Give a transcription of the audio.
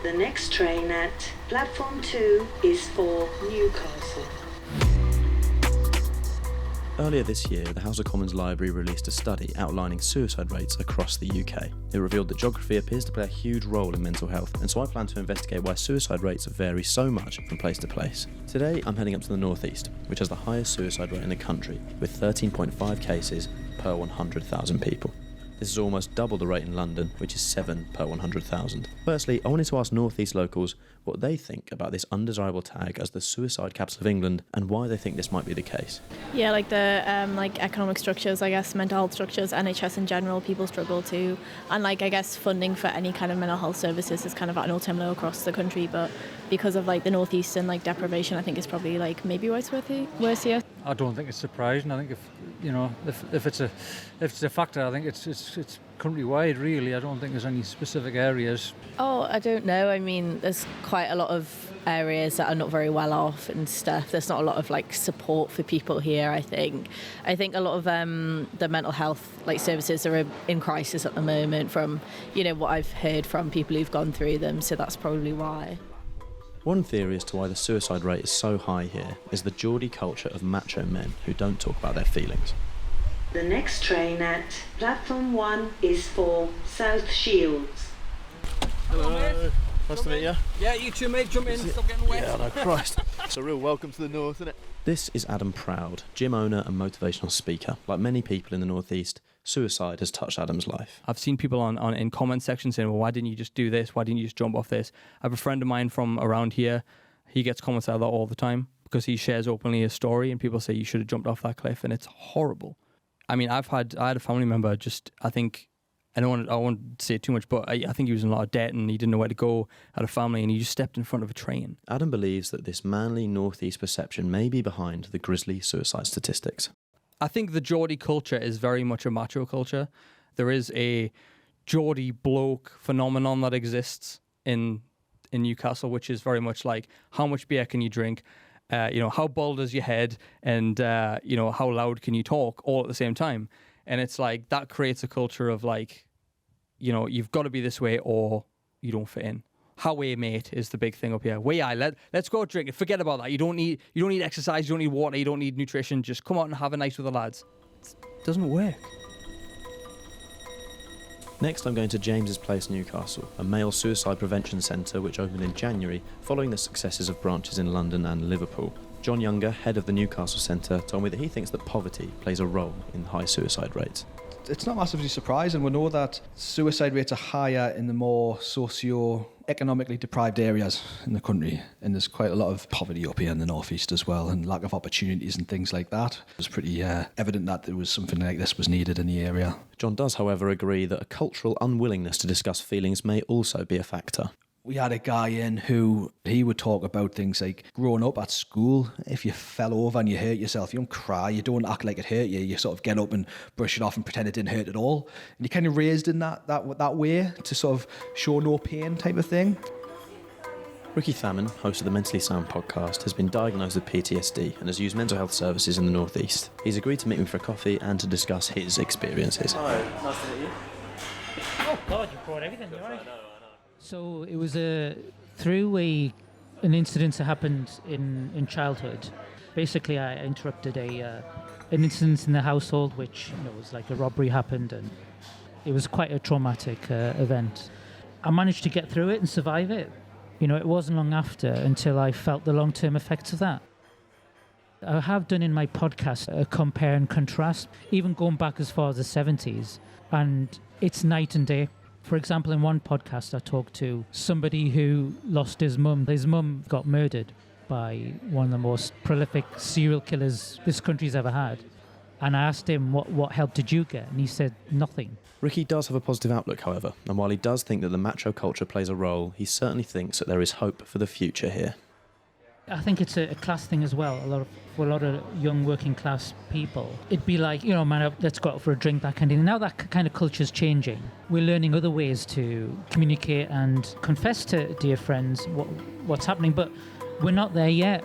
The next train at platform 2 is for Newcastle. Earlier this year, the House of Commons Library released a study outlining suicide rates across the UK. It revealed that geography appears to play a huge role in mental health, and so I plan to investigate why suicide rates vary so much from place to place. Today, I'm heading up to the northeast, which has the highest suicide rate in the country, with 13.5 cases per 100,000 people. This is almost double the rate in London, which is 7 per 100,000. Firstly, I wanted to ask North East locals what they think about this undesirable tag as the suicide capital of England and why they think this might be the case. Yeah, like the economic structures, I guess, mental health structures, NHS in general, people struggle to. And I guess funding for any kind of mental health services is kind of at an all-time low across the country, but because of the North East and deprivation, I think it's probably maybe why it's worse here. I don't think it's surprising. I think if it's a factor, I think it's countrywide really. I don't think there's any specific areas. Oh, I don't know. I mean, there's quite a lot of areas that are not very well off and stuff. There's not a lot of support for people here, I think. I think a lot of the mental health services are in crisis at the moment from, what I've heard from people who've gone through them, so that's probably why. One theory as to why the suicide rate is so high here is the Geordie culture of macho men who don't talk about their feelings. The next train at platform 1 is for South Shields. Hello, mate. Nice to meet you. Yeah, you too, mate. Jump in. Stop getting wet. Yeah, no, Christ. It's a real welcome to the north, isn't it? This is Adam Proud, gym owner and motivational speaker. Like many people in the North East, suicide has touched Adam's life. I've seen people in comment sections saying, well, why didn't you just do this? Why didn't you just jump off this? I have a friend of mine from around here. He gets comments like that all the time because he shares openly his story and people say you should have jumped off that cliff, and it's horrible. I mean, I had a family member I won't say too much, but I think he was in a lot of debt and he didn't know where to go, had a family, and he just stepped in front of a train. Adam believes that this manly northeast perception may be behind the grisly suicide statistics. I think the Geordie culture is very much a macho culture. There is a Geordie bloke phenomenon that exists in Newcastle, which is very much how much beer can you drink, how bald is your head, and how loud can you talk all at the same time. And it's that creates a culture of you've got to be this way or you don't fit in. How way, mate, is the big thing up here. Let's go drink. Forget about that. You don't need exercise. You don't need water. You don't need nutrition. Just come out and have a night with the lads. It doesn't work. Next, I'm going to James's Place, Newcastle, a male suicide prevention centre which opened in January following the successes of branches in London and Liverpool. John Younger, head of the Newcastle Centre, told me that he thinks that poverty plays a role in high suicide rates. It's not massively surprising. We know that suicide rates are higher in the more socio-economically deprived areas in the country, and there's quite a lot of poverty up here in the northeast as well, and lack of opportunities and things like that. It was pretty evident that there was something like this was needed in the area. John does, however, agree that a cultural unwillingness to discuss feelings may also be a factor. We had a guy in who he would talk about things like growing up at school. If you fell over and you hurt yourself, you don't cry, you don't act like it hurt you. You sort of get up and brush it off and pretend it didn't hurt at all. And you're kind of raised in that way to sort of show no pain type of thing. Ricky Thaman, host of the Mentally Sound podcast, has been diagnosed with PTSD and has used mental health services in the North East. He's agreed to meet me for a coffee and to discuss his experiences. Hi, nice to meet you. Oh God, you brought everything, you alright? So it was through an incident that happened in childhood. Basically, I interrupted an incident in the household, which was like a robbery happened, and it was quite a traumatic event. I managed to get through it and survive it. It wasn't long after until I felt the long-term effects of that. I have done in my podcast a compare and contrast, even going back as far as the 70s, and it's night and day. For example, in one podcast, I talked to somebody who lost his mum. His mum got murdered by one of the most prolific serial killers this country's ever had. And I asked him, what help did you get? And he said, nothing. Ricky does have a positive outlook, however, and while he does think that the macho culture plays a role, he certainly thinks that there is hope for the future here. I think it's a class thing as well. For a lot of young working class people, it'd be like, man, let's go out for a drink, that kind of thing. Now that kind of culture's changing. We're learning other ways to communicate and confess to dear friends what's happening, but we're not there yet.